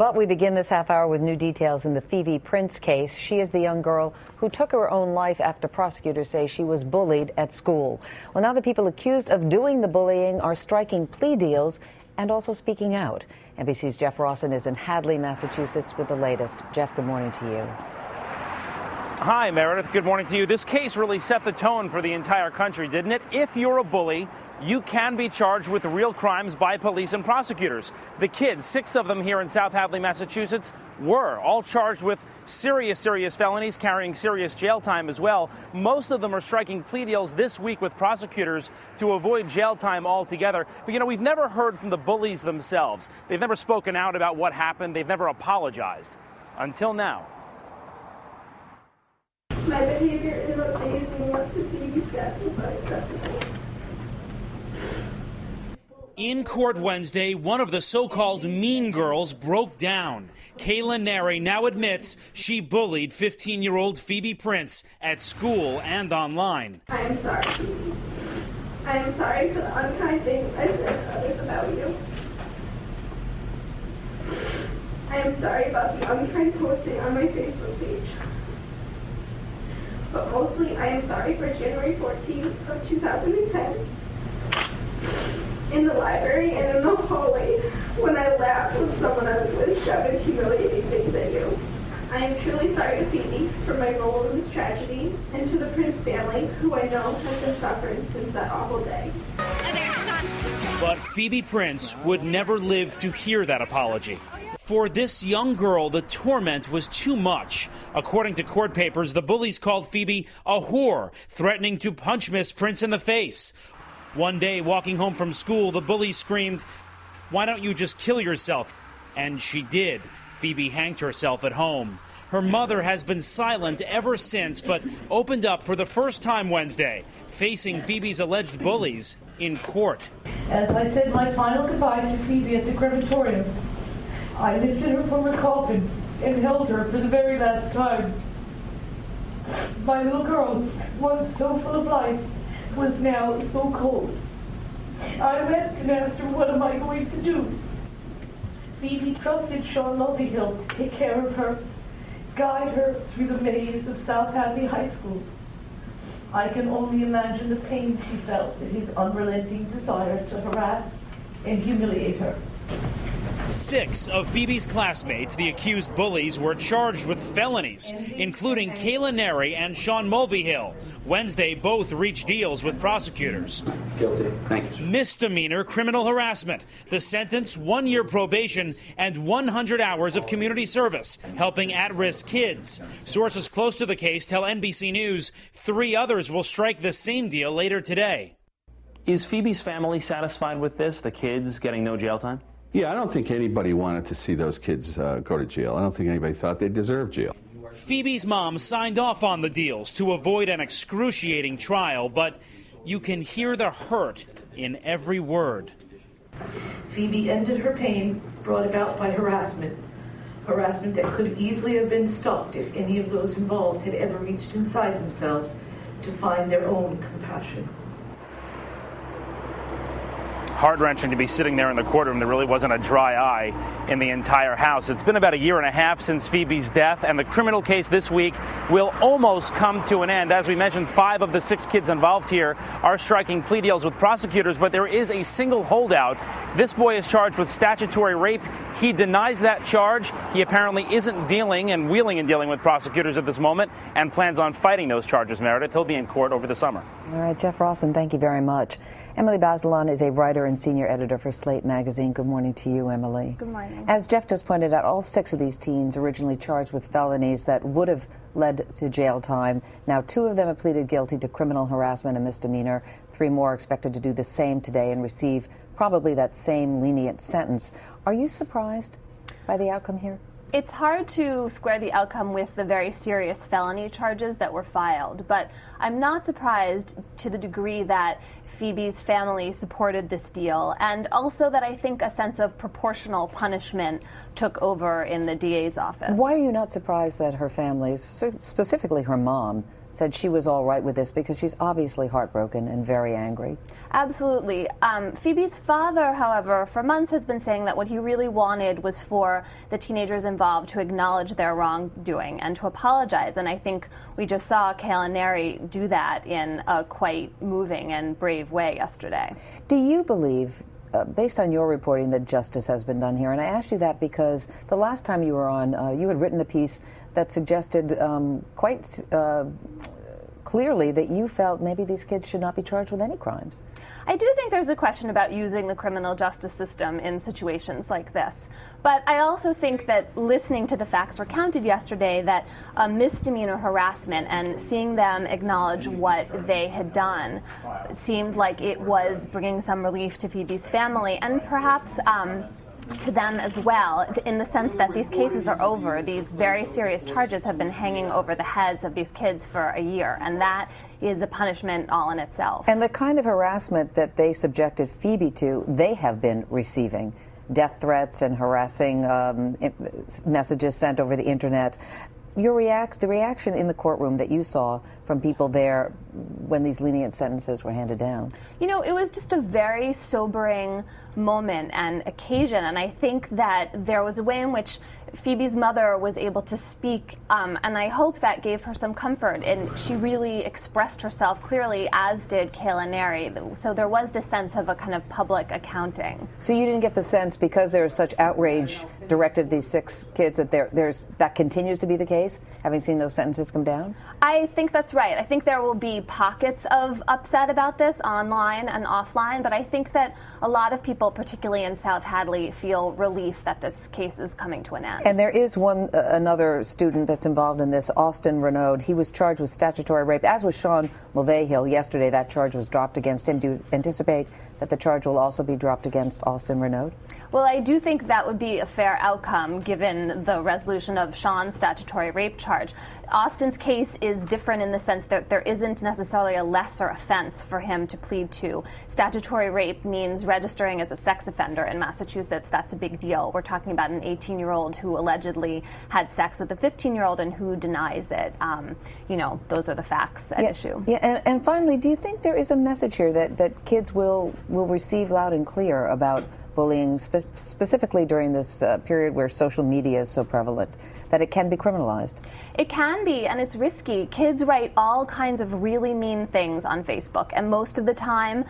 But we begin this half hour with new details in the Phoebe Prince case. She is the young girl who took her own life after prosecutors say she was bullied at school. Well, now the people accused of doing the bullying are striking plea deals and also speaking out. NBC's Jeff Rawson is in Hadley, Massachusetts with the latest. Jeff, good morning to you. Hi, Meredith. Good morning to you. This case really set the tone for the entire country, didn't it? If you're a bully, you can be charged with real crimes by police and prosecutors. The kids, 6 of them here in South Hadley, Massachusetts, were all charged with serious felonies, carrying serious jail time as well. Most of them are striking plea deals this week with prosecutors to avoid jail time altogether. But, you know, we've never heard from the bullies themselves. They've never spoken out about what happened. They've never apologized. Until now. My behavior is amazing. Up to Phoebe's death was unacceptable. In court Wednesday, one of the so-called mean girls broke down. Kayla Neri now admits she bullied 15-year-old Phoebe Prince at school and online. I am sorry, Phoebe. I am sorry for the unkind things I said to others about you. I am sorry about the unkind posting on my Facebook page. But mostly, I am sorry for January 14th of 2010. In the library and in the hallway when I laughed with someone I was with shoving humiliating things at you. I am truly sorry to Phoebe for my role in this tragedy and to the Prince family, who I know has been suffering since that awful day. But Phoebe Prince would never live to hear that apology. For this young girl, the torment was too much. According to court papers, the bullies called Phoebe a whore, threatening to punch Miss Prince in the face. One day, walking home from school, the bully screamed, "Why don't you just kill yourself?" And she did. Phoebe hanged herself at home. Her mother has been silent ever since, but opened up for the first time Wednesday, facing Phoebe's alleged bullies in court. As I said my final goodbye to Phoebe at the crematorium, I lifted her from her coffin and held her for the very last time. My little girl, once so full of life, was now so cold. I wept and asked her, what am I going to do? Phoebe trusted Sean Mulvihill to take care of her, guide her through the maze of South Hadley High School. I can only imagine the pain she felt at his unrelenting desire to harass and humiliate her. 6 of Phoebe's classmates, the accused bullies, were charged with felonies, including Kayla Neri and Sean Mulvihill. Wednesday, both reached deals with prosecutors. Guilty. Thank you. Misdemeanor criminal harassment. The sentence, 1-year probation and 100 hours of community service, helping at-risk kids. Sources close to the case tell NBC News 3 others will strike the same deal later today. Is Phoebe's family satisfied with this, the kids getting no jail time? Yeah, I don't think anybody wanted to see those kids go to jail. I don't think anybody thought they deserved jail. Phoebe's mom signed off on the deals to avoid an excruciating trial, but you can hear the hurt in every word. Phoebe ended her pain brought about by harassment that could easily have been stopped if any of those involved had ever reached inside themselves to find their own compassion. Heart-wrenching to be sitting there in the courtroom. There really wasn't a dry eye in the entire house. It's been about 1.5 years since Phoebe's death, and the criminal case this week will almost come to an end. As we mentioned, 5 of the 6 kids involved here are striking plea deals with prosecutors, but there is a single holdout. This boy is charged with statutory rape. He denies that charge. He apparently isn't dealing and wheeling and dealing with prosecutors at this moment and plans on fighting those charges, Meredith. He'll be in court over the summer. All right, Jeff Rawson, thank you very much. Emily Bazelon is a writer and senior editor for Slate Magazine. Good morning to you, Emily. Good morning. As Jeff just pointed out, all 6 of these teens originally charged with felonies that would have led to jail time. Now 2 of them have pleaded guilty to criminal harassment and misdemeanor. 3 more are expected to do the same today and receive probably that same lenient sentence. Are you surprised by the outcome here? It's hard to square the outcome with the very serious felony charges that were filed, but I'm not surprised to the degree that Phoebe's family supported this deal, and also that I think a sense of proportional punishment took over in the DA's office. Why are you not surprised that her family, specifically her mom, said she was all right with this because she's obviously heartbroken and very angry. Absolutely. Phoebe's father, however, for months has been saying that what he really wanted was for the teenagers involved to acknowledge their wrongdoing and to apologize. And I think we just saw Kayla Neri do that in a quite moving and brave way yesterday. Do you believe, based on your reporting, that justice has been done here? And I ask you that because the last time you were on, you had written a piece that suggested quite clearly that you felt maybe these kids should not be charged with any crimes. I do think there's a question about using the criminal justice system in situations like this. But I also think that listening to the facts recounted yesterday, that misdemeanor harassment and seeing them acknowledge what they had done seemed like it was bringing some relief to Phoebe's family and perhaps to them as well, in the sense that these cases are over. These very serious charges have been hanging over the heads of these kids for a year, and that is a punishment all in itself. And the kind of harassment that they subjected Phoebe to, they have been receiving. Death threats and harassing messages sent over the internet. The reaction in the courtroom that you saw from people there when these lenient sentences were handed down? You know, it was just a very sobering moment and occasion, and I think that there was a way in which Phoebe's mother was able to speak, and I hope that gave her some comfort, and she really expressed herself clearly, as did Kayla Neri. So there was this sense of a kind of public accounting. So you didn't get the sense, because there is such outrage directed at these 6 kids, that that continues to be the case, having seen those sentences come down? I think that's right. I think there will be pockets of upset about this online and offline, but I think that a lot of people, particularly in South Hadley, feel relief that this case is coming to an end. And there is another student that's involved in this, Austin Renaud. He was charged with statutory rape, as was Sean Mulvahill. Yesterday, that charge was dropped against him. Do you anticipate that the charge will also be dropped against Austin Renaud? Well, I do think that would be a fair outcome given the resolution of Sean's statutory rape charge. Austin's case is different in the sense that there isn't necessarily a lesser offense for him to plead to. Statutory rape means registering as a sex offender in Massachusetts. That's a big deal. We're talking about an 18-year-old who allegedly had sex with a 15-year-old and who denies it. You know, those are the facts at issue. Yeah, and finally, do you think there is a message here that kids will receive loud and clear about bullying, specifically during this period where social media is so prevalent, that it can be criminalized? It can be, and it's risky. Kids write all kinds of really mean things on Facebook, and most of the time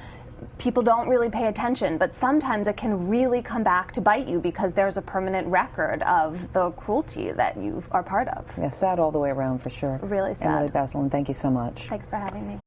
people don't really pay attention, but sometimes it can really come back to bite you because there's a permanent record of the cruelty that you are part of. Yeah, sad all the way around for sure. Really sad. Emily Bazelon, thank you so much. Thanks for having me.